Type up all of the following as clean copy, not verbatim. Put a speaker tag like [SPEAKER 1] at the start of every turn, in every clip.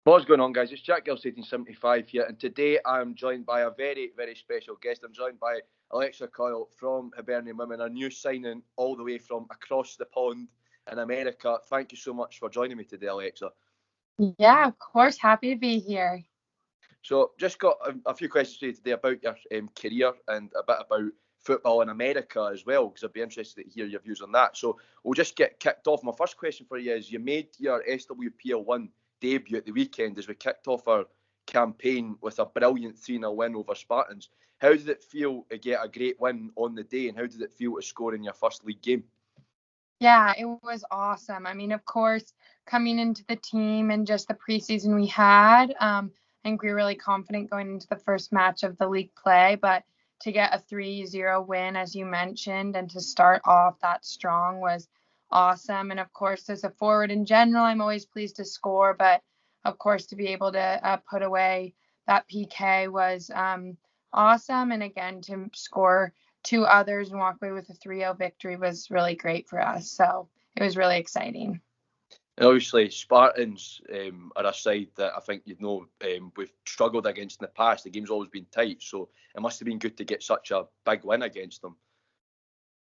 [SPEAKER 1] What's going on, guys? It's Jack Gills 1875 here, and today I'm joined by a very, very special guest. I'm joined by Alexa Coyle from Hibernian Women, a new signing all the way from across the pond in America. Thank you so much for joining me today, Alexa.
[SPEAKER 2] Yeah, of course. Happy to be here.
[SPEAKER 1] So, just got a few questions for you today about your career and a bit about football in America as well, because I'd be interested to hear your views on that. So, we'll just get kicked off. My first question for you is, you made your SWPL1 debut at the weekend as we kicked off our campaign with a brilliant 3-0 win over Spartans. How did it feel to get a great win on the day, and how did it feel to score in your first league game?
[SPEAKER 2] Yeah, it was awesome. I mean, of course, coming into the team and just the preseason we had, I think we were really confident going into the first match of the league play, but to get a 3-0 win, as you mentioned, and to start off that strong was awesome. And of course, as a forward in general, I'm always pleased to score, but of course, to be able to put away that PK was awesome. And again, to score two others and walk away with a 3-0 victory was really great for us. So it was really exciting.
[SPEAKER 1] And obviously, Spartans are a side that I think we've struggled against in the past. The game's always been tight, so it must have been good to get such a big win against them.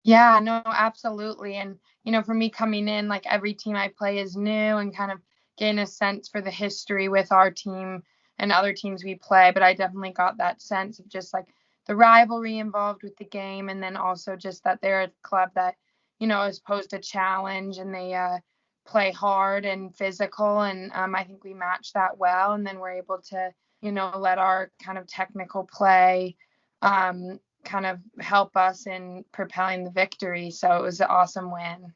[SPEAKER 2] Yeah, no, absolutely. And, for me coming in, like every team I play is new and kind of gain a sense for the history with our team and other teams we play. But I definitely got that sense of just like the rivalry involved with the game. And then also just that they're a club that, is posed a challenge and they play hard and physical. And I think we match that well. And then we're able to, let our kind of technical play kind of help us in propelling the victory. So it was an awesome win.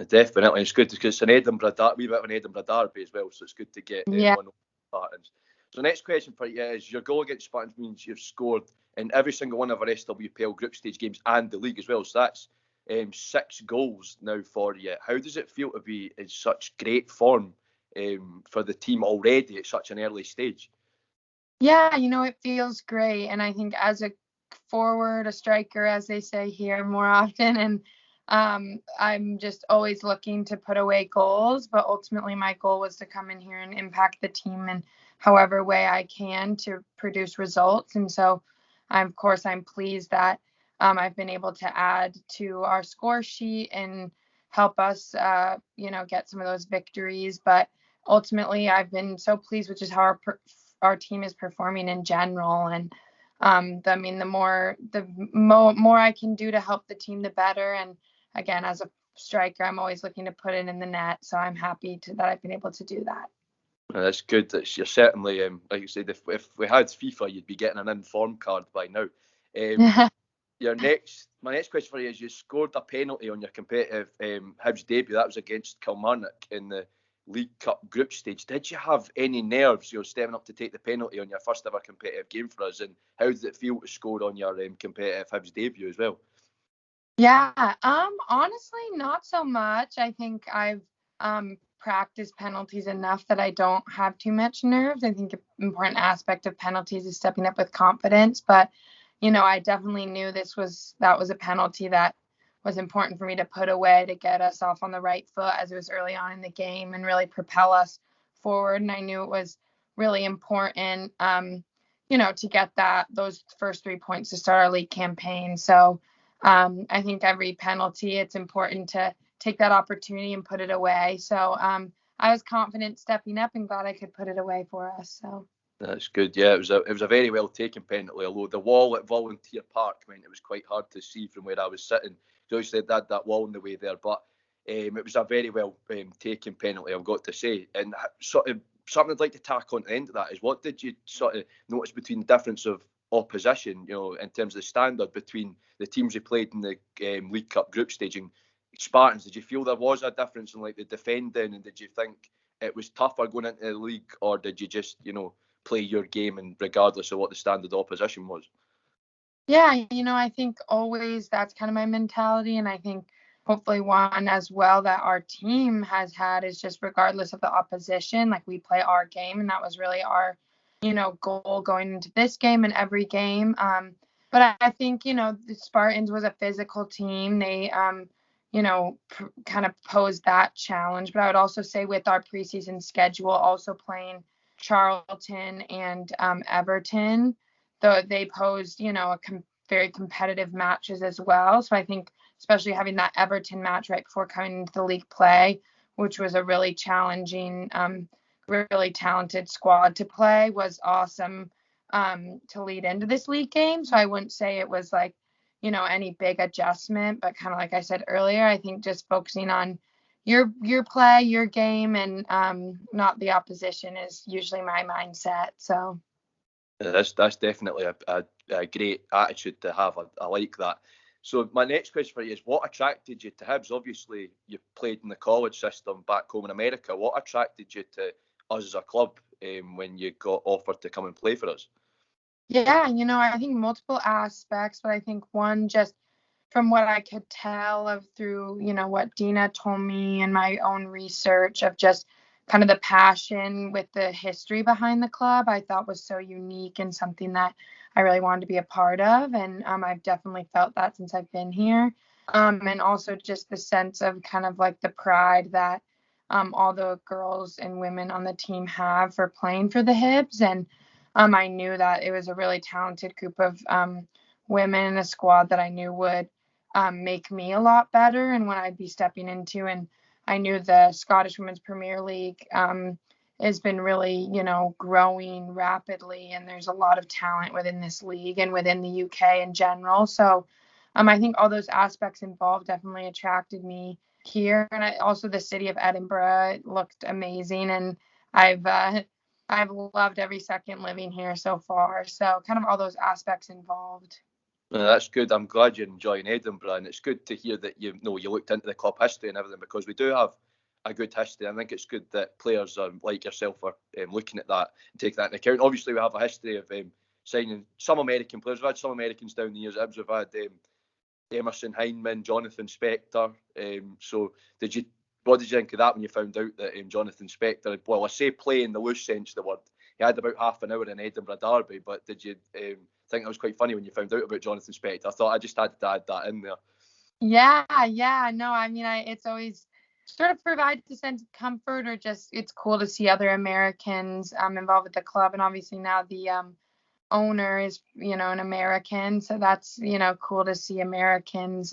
[SPEAKER 1] Definitely, it's good because it's an Edinburgh Derby, wee bit of an Edinburgh Derby as well, so it's good to get one over Spartans. So next question for you is, your goal against Spartans means you've scored in every single one of our SWPL group stage games and the league as well, so that's 6 goals now for you. How does it feel to be in such great form for the team already at such an early stage?
[SPEAKER 2] Yeah, it feels great. And I think as a forward, a striker, as they say here more often, and I'm just always looking to put away goals. But ultimately, my goal was to come in here and impact the team in however way I can to produce results. And so, of course, I'm pleased that I've been able to add to our score sheet and help us, get some of those victories. But ultimately, I've been so pleased with just how our team is performing in general. And the more I can do to help the team, the better. And again, as a striker, I'm always looking to put it in the net. So I'm happy that I've been able to do that.
[SPEAKER 1] That's good. You're certainly, like you said, if we had FIFA, you'd be getting an inform card by now. My next question for you is, you scored a penalty on your competitive Hibs debut. That was against Kilmarnock in the League Cup group stage. Did you have any nerves, stepping up to take the penalty on your first ever competitive game for us? And how did it feel to score on your competitive Hibs debut as well?
[SPEAKER 2] Yeah, honestly, not so much. I think I've practiced penalties enough that I don't have too much nerves. I think an important aspect of penalties is stepping up with confidence. But, I definitely knew that was a penalty that was important for me to put away to get us off on the right foot as it was early on in the game and really propel us forward. And I knew it was really important, to get those first 3 points to start our league campaign. So I think every penalty, it's important to take that opportunity and put it away. So I was confident stepping up and glad I could put it away for us. So
[SPEAKER 1] that's good. Yeah, it was a very well taken penalty. Although the wall at Volunteer Park meant it was quite hard to see from where I was sitting. So obviously they had that wall in the way there, but it was a very well taken penalty, I've got to say. And sort of something I'd like to tack on to the end of that is, what did you sort of notice between the difference of opposition, in terms of the standard between the teams you played in the League Cup group stage and Spartans? Did you feel there was a difference in like the defending, and did you think it was tougher going into the league, or did you just play your game and regardless of what the standard opposition was?
[SPEAKER 2] yeah, I think always that's kind of my mentality. And I think hopefully one as well that our team has had is just regardless of the opposition, like we play our game. And that was really our, goal going into this game and every game. But I think, the Spartans was a physical team. They, kind of posed that challenge. But I would also say with our preseason schedule, also playing Charlton and Everton, though they posed, very competitive matches as well. So I think especially having that Everton match right before coming into the league play, which was a really challenging, really talented squad to play, was awesome to lead into this league game. So I wouldn't say it was like, any big adjustment, but kind of like I said earlier, I think just focusing on your play, your game, and not the opposition is usually my mindset. So
[SPEAKER 1] that's definitely a great attitude to have. I like that. So my next question for you is, what attracted you to Hibs? Obviously, you played in the college system back home in America. What attracted you to us as a club when you got offered to come and play for us?
[SPEAKER 2] Yeah, I think multiple aspects, but I think one, just from what I could tell of through, what Dina told me and my own research of just kind of the passion with the history behind the club, I thought was so unique and something that I really wanted to be a part of. And I've definitely felt that since I've been here. And also just the sense of kind of like the pride that all the girls and women on the team have for playing for the Hibs. And I knew that it was a really talented group of women in a squad that I knew would make me a lot better and when I'd be stepping into. And I knew the Scottish Women's Premier League has been really, growing rapidly, and there's a lot of talent within this league and within the UK in general. So I think all those aspects involved definitely attracted me here. And also the city of Edinburgh looked amazing, and I've loved every second living here so far. So kind of all those aspects involved.
[SPEAKER 1] That's good. I'm glad you're enjoying Edinburgh, and it's good to hear that you looked into the club history and everything, because we do have a good history. I think it's good that players like yourself are looking at that and taking that into account. Obviously, we have a history of signing some American players. We've had some Americans down the years. We've had Emerson Hyndman, Jonathan Spector. So what did you think of that when you found out that Jonathan Spector, well, I say play in the loose sense of the word, he had about half an hour in Edinburgh Derby, but did you think that was quite funny when you found out about Jonathan Spector? I thought I just had to add that in there.
[SPEAKER 2] Yeah. No, I mean, it's always sort of provides a sense of comfort, or just it's cool to see other Americans involved with the club. And obviously now the owner is, an American. So that's, cool to see Americans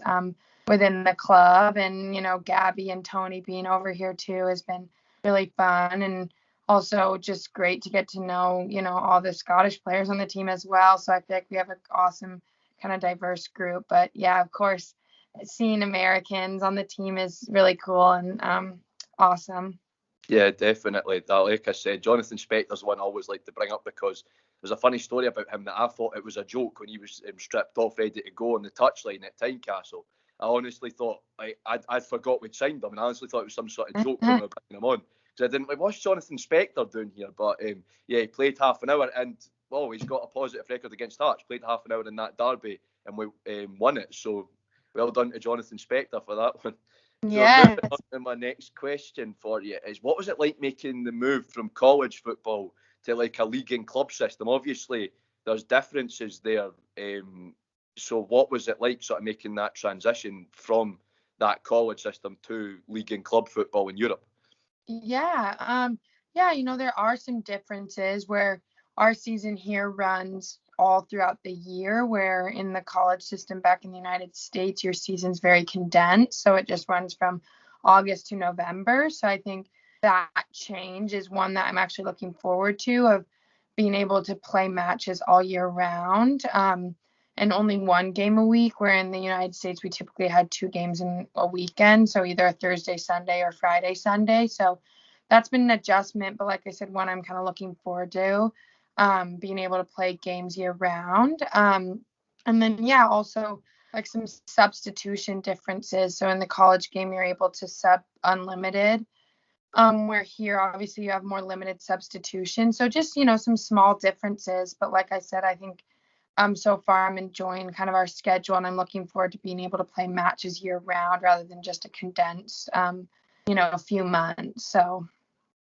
[SPEAKER 2] within the club. And, Gabby and Tony being over here too has been really fun. And also just great to get to know, all the Scottish players on the team as well. So I feel like we have an awesome kind of diverse group. But yeah, of course, seeing Americans on the team is really cool and awesome.
[SPEAKER 1] Yeah, definitely. Like I said, Jonathan Spector's one I always like to bring up, because there's a funny story about him that I thought it was a joke when he was stripped off, ready to go on the touchline at Tynecastle. I honestly thought I'd forgot we'd signed him, and I honestly thought it was some sort of joke when we were bringing him on, because I didn't like, what's Jonathan Spector doing here? But yeah, he played half an hour, and he's got a positive record against Hearts. Played half an hour in that derby, and we won it. So well done to Jonathan Spector for that one.
[SPEAKER 2] Yeah.
[SPEAKER 1] So moving on to my next question for you is, what was it like making the move from college football to like a league and club system? Obviously, there's differences there. So what was it like sort of making that transition from that college system to league and club football in Europe?
[SPEAKER 2] Yeah. Yeah, there are some differences where our season here runs all throughout the year, where in the college system back in the United States, your season's very condensed. So it just runs from August to November. So I think that change is one that I'm actually looking forward to, of being able to play matches all year round. And only one game a week, where in the United States we typically had 2 games in a weekend, so either a Thursday, Sunday or Friday, Sunday. So that's been an adjustment, but like I said, one I'm kind of looking forward to, being able to play games year round. And then, yeah, also like some substitution differences. So in the college game, you're able to sub unlimited, where here, obviously, you have more limited substitution. So just, some small differences. But like I said, I think so far I'm enjoying kind of our schedule, and I'm looking forward to being able to play matches year round rather than just a condensed, a few months. So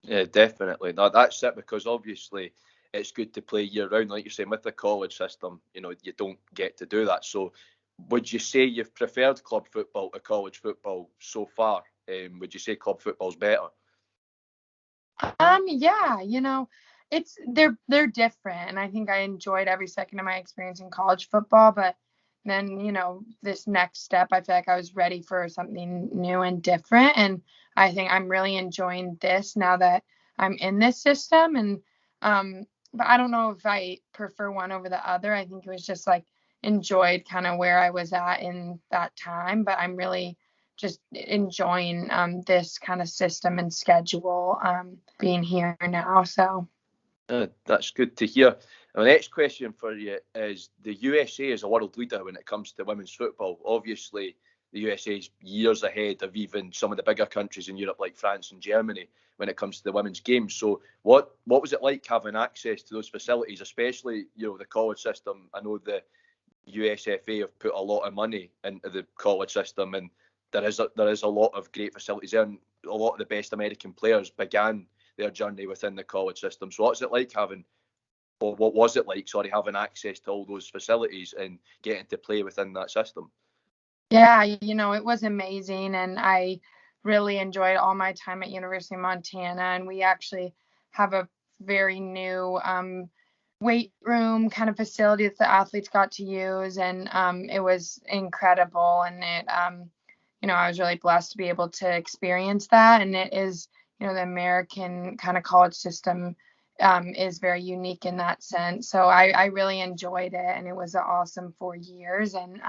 [SPEAKER 1] Yeah, definitely. No, that's it, because obviously it's good to play year round. Like you're saying, with the college system, you don't get to do that. So would you say you've preferred club football to college football so far? Would you say club football's better?
[SPEAKER 2] yeah, they're different, and I think I enjoyed every second of my experience in college football, but then, this next step, I feel like I was ready for something new and different, and I think I'm really enjoying this now that I'm in this system. And but I don't know if I prefer one over the other. I think it was just like enjoyed kind of where I was at in that time, but I'm really just enjoying this kind of system and schedule, being here now. So
[SPEAKER 1] That's good to hear. My next question for you is, the USA is a world leader when it comes to women's football. Obviously, the USA is years ahead of even some of the bigger countries in Europe like France and Germany when it comes to the women's game. So what was it like having access to those facilities, especially, the college system? I know the USFA have put a lot of money into the college system, and there is a lot of great facilities there, and a lot of the best American players began their journey within the college system. So what was it like having access to all those facilities and getting to play within that system?
[SPEAKER 2] yeah, it was amazing, and I really enjoyed all my time at University of Montana. And we actually have a very new weight room kind of facility that the athletes got to use, and it was incredible. And I was really blessed to be able to experience that. And it is, the American kind of college system is very unique in that sense. So I really enjoyed it, and it was an awesome 4 years, and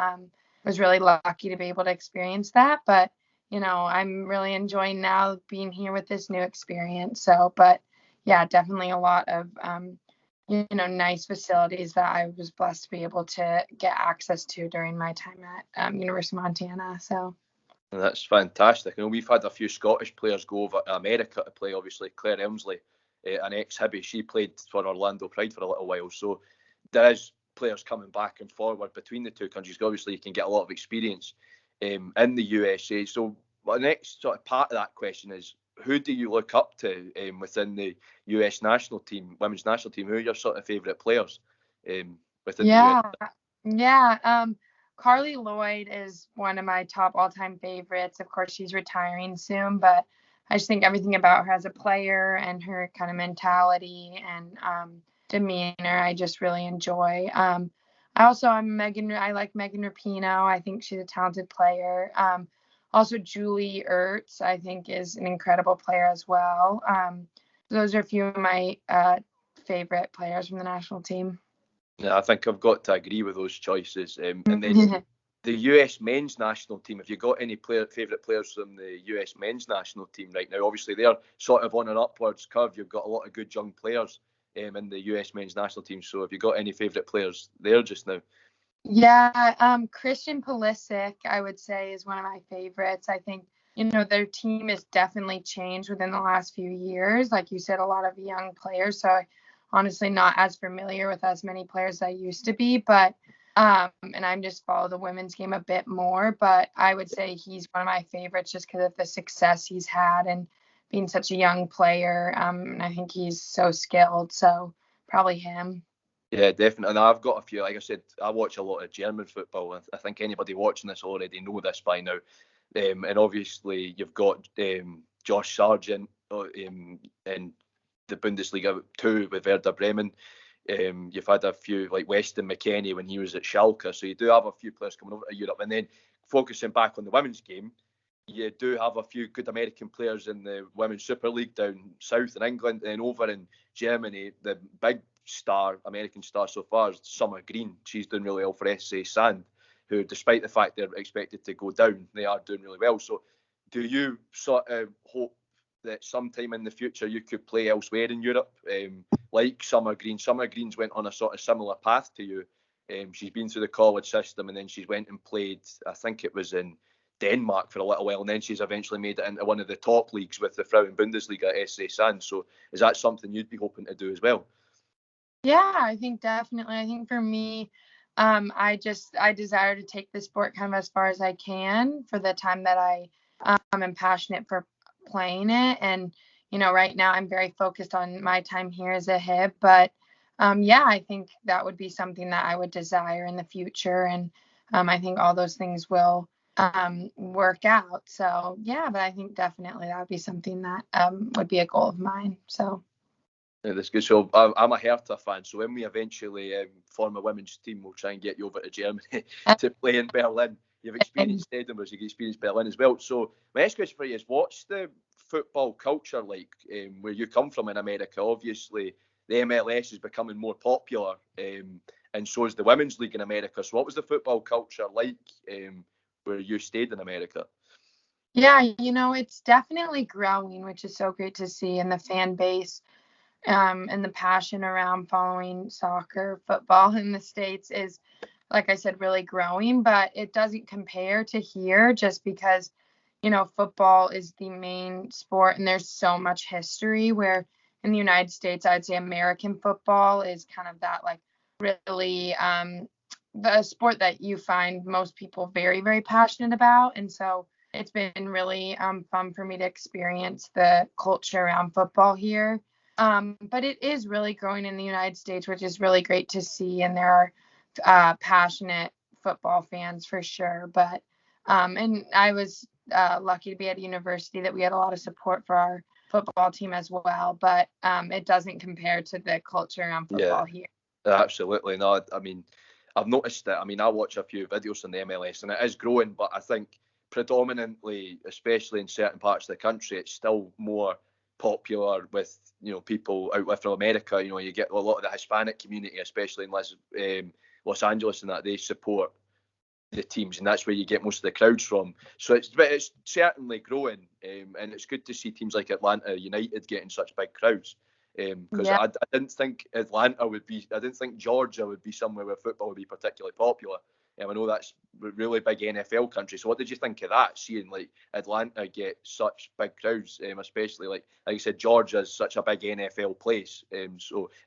[SPEAKER 2] was really lucky to be able to experience that. But I'm really enjoying now being here with this new experience. So, but yeah, definitely a lot of nice facilities that I was blessed to be able to get access to during my time at University of Montana. So
[SPEAKER 1] That's fantastic. I know we've had a few Scottish players go over to America to play. Obviously, Claire Elmsley, an ex-Hibby, she played for Orlando Pride for a little while. So there is players coming back and forward between the two countries. Obviously, you can get a lot of experience in the USA. So my next sort of part of that question is, who do you look up to within the US national team, women's national team? Who are your sort of favourite players within the US?
[SPEAKER 2] Yeah. Carly Lloyd is one of my top all-time favorites. Of course, she's retiring soon, but I just think everything about her as a player and her kind of mentality and demeanor, I just really enjoy. I like Megan Rapinoe. I think she's a talented player. Also, Julie Ertz, I think, is an incredible player as well. Those are a few of my favorite players from the national team.
[SPEAKER 1] Yeah, I think I've got to agree with those choices. And then the US men's national team, have you got any favourite players from the US men's national team right now? Obviously, they're sort of on an upwards curve. You've got a lot of good young players in the US men's national team. So have you got any favourite players there just now?
[SPEAKER 2] Yeah, Christian Pulisic, I would say, is one of my favorites. I think, their team has definitely changed within the last few years. Like you said, a lot of young players. So I honestly not as familiar with as many players as I used to be, but and I'm just follow the women's game a bit more. But I would say he's one of my favorites just because of the success he's had and being such a young player. And I think he's so skilled. So probably him.
[SPEAKER 1] Yeah, definitely. And I've got a few. Like I said, I watch a lot of German football. I think anybody watching this already know this by now. And obviously, you've got Josh Sargent in the Bundesliga 2 with Werder Bremen. You've had a few like Weston McKennie when he was at Schalke. So you do have a few players coming over to Europe. And then focusing back on the women's game, you do have a few good American players in the Women's Super League down south in England. And then over in Germany, the big American star so far is Summer Green. She's doing really well for SC Sand, who, despite the fact they're expected to go down, they are doing really well. So do you sort of hope that sometime in the future you could play elsewhere in Europe, like Summer Green? Summer Green's went on a sort of similar path to you. She's been through the college system, and then she's went and played, I think it was in Denmark for a little while, and then she's eventually made it into one of the top leagues with the Frauen Bundesliga, SC Sand. So is that something you'd be hoping to do as well?
[SPEAKER 2] Yeah, I think definitely. I think for me, I desire to take the sport kind of as far as I can for the time that I am passionate for playing it. And, right now I'm very focused on my time here as a Hib. But yeah, I think that would be something that I would desire in the future. And I think all those things will work out. So yeah, but I think definitely that would be something that would be a goal of mine. So.
[SPEAKER 1] Yeah, that's good. So I'm a Hertha fan. So when we eventually form a women's team, we'll try and get you over to Germany to play in Berlin. You've experienced Edinburgh, you've experienced Berlin as well. So my next question for you is, what's the football culture like where you come from in America? Obviously, the MLS is becoming more popular, and so is the Women's League in America. So what was the football culture like where you stayed in America?
[SPEAKER 2] Yeah, it's definitely growing, which is so great to see. And the fan base and the passion around following soccer, football in the States is, like I said, really growing. But it doesn't compare to here just because, football is the main sport and there's so much history, where in the United States, I'd say American football is kind of that like really the sport that you find most people very, very passionate about. And so it's been really fun for me to experience the culture around football here. But it is really growing in the United States, which is really great to see. And there are passionate football fans for sure. But and I was lucky to be at a university that we had a lot of support for our football team as well. But it doesn't compare to the culture around football here.
[SPEAKER 1] Absolutely. No, I mean, I've noticed it. I mean, I watch a few videos on the MLS and it is growing, but I think predominantly, especially in certain parts of the country, it's still more popular with, people out from America. You get a lot of the Hispanic community, especially in Los Angeles and that, they support the teams, and that's where you get most of the crowds from. So it's certainly growing, and it's good to see teams like Atlanta United getting such big crowds. Because I didn't think I didn't think Georgia would be somewhere where football would be particularly popular. I know that's a really big NFL country. So what did you think of that, seeing like Atlanta get such big crowds, especially like you said, Georgia's such a big NFL place, and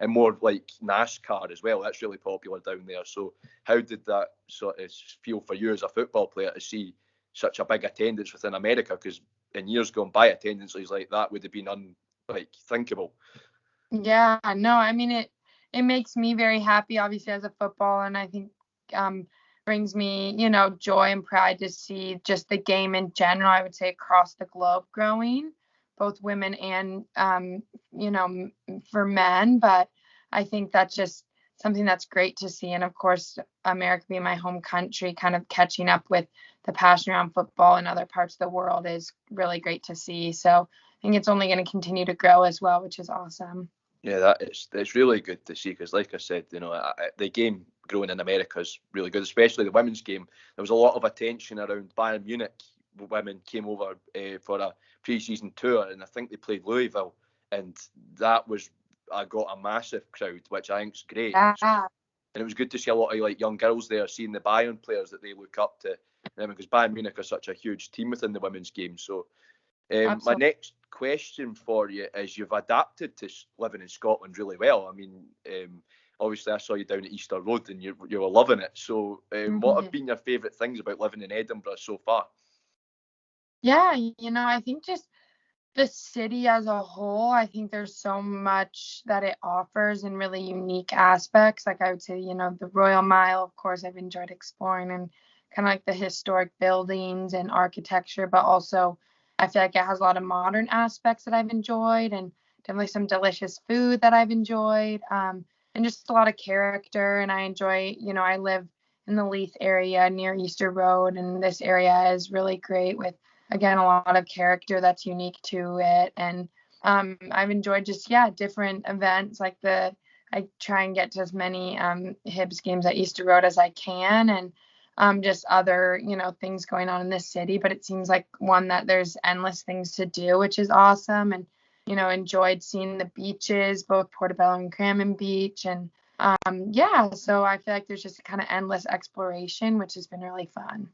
[SPEAKER 1] more like NASCAR as well. That's really popular down there. So how did that sort of feel for you as a football player to see such a big attendance within America? Because in years gone by, attendances like that would have been unthinkable.
[SPEAKER 2] Yeah, no, I mean it makes me very happy, obviously, as a footballer, and I think brings me, joy and pride to see just the game in general, I would say across the globe growing, both women and for men. But I think that's just something that's great to see. And of course, America being my home country, kind of catching up with the passion around football in other parts of the world is really great to see. So I think it's only going to continue to grow as well, which is awesome.
[SPEAKER 1] Yeah, it's really good to see, because like I said, the game growing in America is really good, especially the women's game. There was a lot of attention around Bayern Munich. Women came over for a pre-season tour, and I think they played Louisville, and I got a massive crowd, which I think is great.
[SPEAKER 2] Yeah.
[SPEAKER 1] And it was good to see a lot of like young girls there, seeing the Bayern players that they look up to, because Bayern Munich are such a huge team within the women's game. So my next question for you is, you've adapted to living in Scotland really well. I mean, obviously I saw you down at Easter Road and you were loving it. So what have been your favourite things about living in Edinburgh so far?
[SPEAKER 2] Yeah, I think just the city as a whole, I think there's so much that it offers and really unique aspects. Like I would say, the Royal Mile, of course, I've enjoyed exploring, and kind of like the historic buildings and architecture, but also I feel like it has a lot of modern aspects that I've enjoyed, and definitely some delicious food that I've enjoyed, and just a lot of character. And I enjoy, I live in the Leith area near Easter Road, and this area is really great with, again, a lot of character that's unique to it. And I've enjoyed just, different events like I try and get to as many Hibs games at Easter Road as I can, and just other, things going on in this city. But it seems like one that there's endless things to do, which is awesome. And, enjoyed seeing the beaches, both Portobello and Crammon Beach. And so I feel like there's just kind of endless exploration, which has been really fun.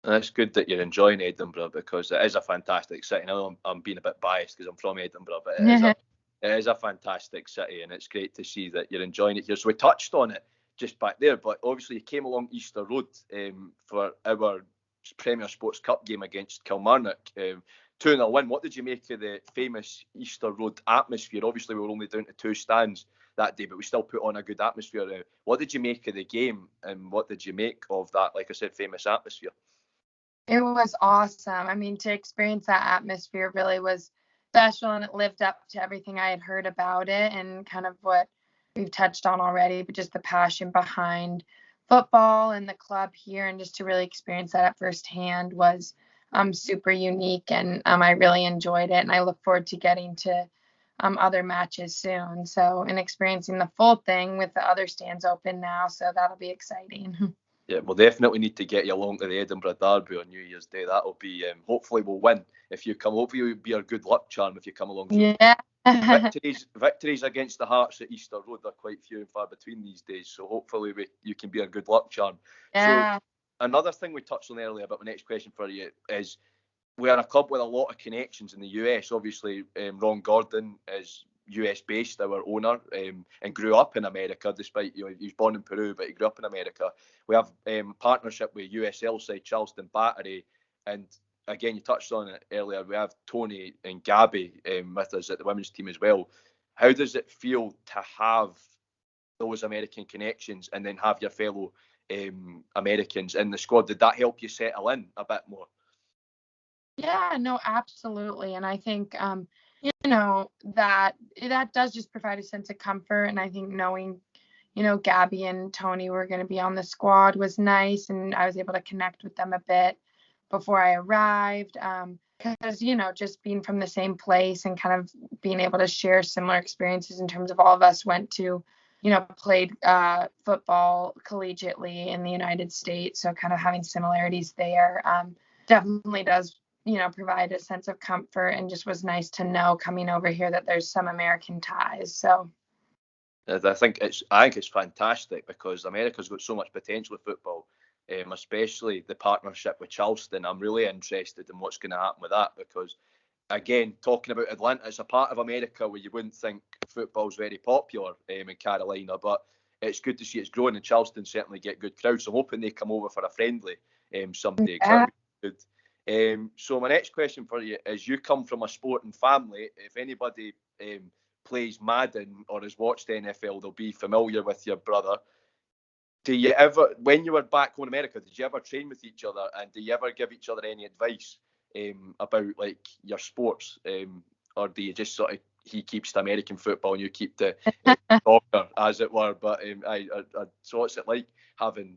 [SPEAKER 1] It's good that you're enjoying Edinburgh, because it is a fantastic city. I know I'm being a bit biased because I'm from Edinburgh, but it is a fantastic city, and it's great to see that you're enjoying it here. So we touched on it just back there, but obviously you came along Easter Road for our Premier Sports Cup game against Kilmarnock. 2-0 win. What did you make of the famous Easter Road atmosphere? Obviously we were only down to 2 stands that day, but we still put on a good atmosphere. What did you make of the game, and what did you make of that, like I said, famous atmosphere?
[SPEAKER 2] It was awesome. I mean, to experience that atmosphere really was special, and it lived up to everything I had heard about it and kind of what we've touched on already, but just the passion behind football and the club here, and just to really experience that at firsthand was super unique, and I really enjoyed it, and I look forward to getting to other matches soon. So, and experiencing the full thing with the other stands open now, so that'll be exciting.
[SPEAKER 1] Yeah, we'll definitely need to get you along to the Edinburgh Derby on New Year's Day. That'll be, hopefully we'll win if you come. Hopefully it'll be a good luck charm if you come along.
[SPEAKER 2] Yeah.
[SPEAKER 1] Victories against the Hearts at Easter Road are quite few and far between these days. So hopefully you can be a good luck charm.
[SPEAKER 2] Yeah.
[SPEAKER 1] So another thing we touched on earlier, but my next question for you is, we are a club with a lot of connections in the US. Obviously, Ron Gordon is US based, our owner, and grew up in America. Despite he was born in Peru, but he grew up in America. We have partnership with USL side Charleston Battery, and again, you touched on it earlier. We have Tony and Gabby with us at the women's team as well. How does it feel to have those American connections and then have your fellow Americans in the squad? Did that help you settle in a bit more?
[SPEAKER 2] Yeah, no, absolutely. And I think, that does just provide a sense of comfort. And I think knowing, Gabby and Tony were going to be on the squad was nice. And I was able to connect with them a bit before I arrived. Because, just being from the same place and kind of being able to share similar experiences in terms of all of us went to, played football collegiately in the United States. So kind of having similarities there definitely does provide a sense of comfort, and just was nice to know coming over here that there's some American ties. So
[SPEAKER 1] I think it's fantastic because America's got so much potential with football, especially the partnership with Charleston. I'm really interested in what's going to happen with that because, again, talking about Atlanta, it's a part of America where you wouldn't think football's very popular in Carolina, but it's good to see it's growing, and Charleston certainly get good crowds. So I'm hoping they come over for a friendly someday.
[SPEAKER 2] Yeah.
[SPEAKER 1] Good. So my next question for you is, you come from a sporting family. If anybody plays Madden or has watched NFL, they'll be familiar with your brother. Do you ever, when you were back home in America, did you ever train with each other, and do you ever give each other any advice about like your sports, or do you just sort of, he keeps the American football and you keep the soccer, as it were? But so what's it like having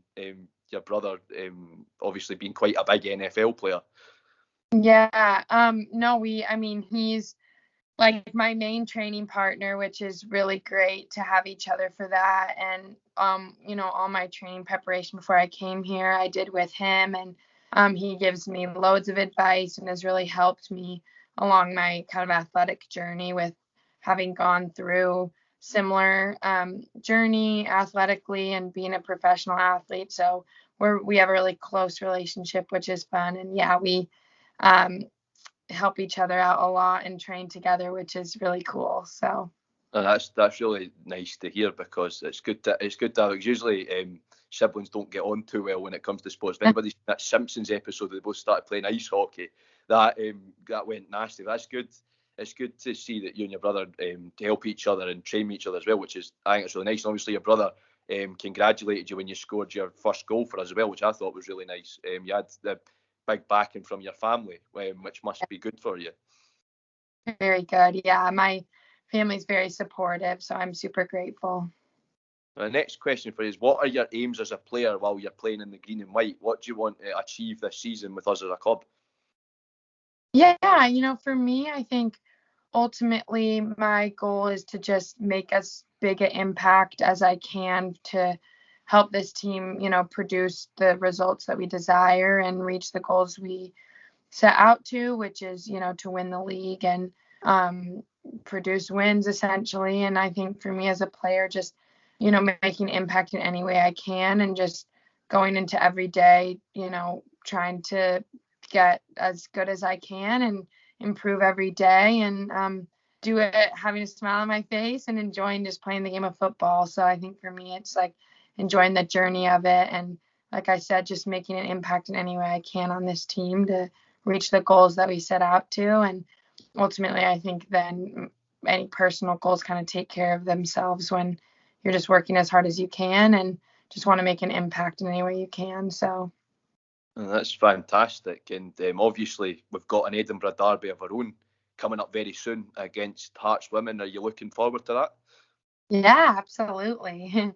[SPEAKER 1] your brother obviously being quite a big NFL player?
[SPEAKER 2] Yeah. No, he's like my main training partner, which is really great to have each other for that. And, all my training preparation before I came here, I did with him, and he gives me loads of advice and has really helped me along my kind of athletic journey, with having gone through similar journey athletically and being a professional athlete. So we have a really close relationship, which is fun. And yeah, we help each other out a lot and train together, which is really cool. So
[SPEAKER 1] and that's really nice to hear, because it's good to have. Usually siblings don't get on too well when it comes to sports. If anybody's seen that Simpsons episode where they both started playing ice hockey, that went nasty. That's good. It's good to see that you and your brother to help each other and train each other as well, which is, I think it's really nice. And obviously your brother congratulated you when you scored your first goal for us as well, which I thought was really nice. You had the big backing from your family, which must be good for you.
[SPEAKER 2] Very good. Yeah, my family's very supportive, so I'm super grateful.
[SPEAKER 1] The next question for you is, what are your aims as a player while you're playing in the green and white? What do you want to achieve this season with us as a club?
[SPEAKER 2] Yeah, for me, I think ultimately my goal is to just make as big an impact as I can to help this team, produce the results that we desire and reach the goals we set out to, which is, to win the league and produce wins essentially. And I think for me as a player, just, making impact in any way I can, and just going into every day, trying to get as good as I can and improve every day, and do it having a smile on my face and enjoying just playing the game of football. So I think for me, it's like enjoying the journey of it. And like I said, just making an impact in any way I can on this team to reach the goals that we set out to. And ultimately, I think then any personal goals kind of take care of themselves when you're just working as hard as you can and just want to make an impact in any way you can. So
[SPEAKER 1] that's fantastic. And obviously we've got an Edinburgh Derby of our own coming up very soon against Hearts Women. Are you looking forward to that?
[SPEAKER 2] Yeah, absolutely.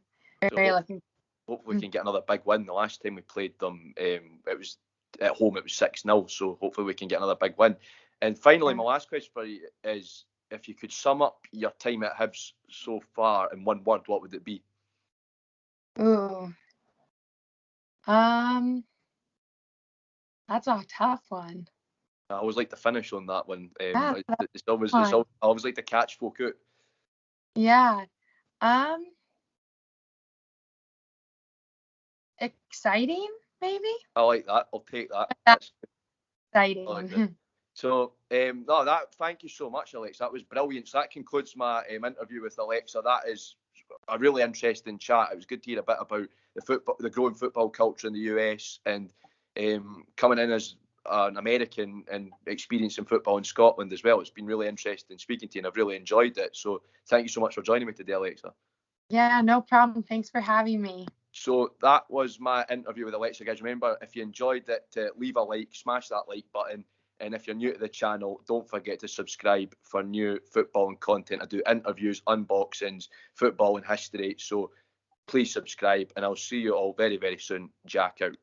[SPEAKER 2] Very
[SPEAKER 1] So
[SPEAKER 2] looking.
[SPEAKER 1] hopefully we can get another big win. The last time we played them, it was at home, it was 6-0. So hopefully we can get another big win. And finally, my last question for you is, if you could sum up your time at Hibs so far in one word, what would it be?
[SPEAKER 2] Ooh. That's a tough one.
[SPEAKER 1] I always like to finish on that one.
[SPEAKER 2] Yeah,
[SPEAKER 1] It's always I always like to catch folk out.
[SPEAKER 2] yeah. Exciting, maybe?
[SPEAKER 1] I like that. I'll take that.
[SPEAKER 2] That's
[SPEAKER 1] I like that.
[SPEAKER 2] exciting.
[SPEAKER 1] So, no, thank you so much, Alexa. That was brilliant. So that concludes my interview with Alexa. That is a really interesting chat. It was good to hear a bit about the growing football culture in the US, and coming in as an American and experiencing football in Scotland as well. It's been really interesting speaking to you, and I've really enjoyed it. So thank you so much for joining me today, Alexa.
[SPEAKER 2] Yeah, no problem. Thanks for having me.
[SPEAKER 1] So that was my interview with Alexa. Guys, remember, if you enjoyed it, leave a like, smash that like button. And if you're new to the channel, don't forget to subscribe for new football and content. I do interviews, unboxings, football and history. So please subscribe, and I'll see you all very, very soon. Jack out.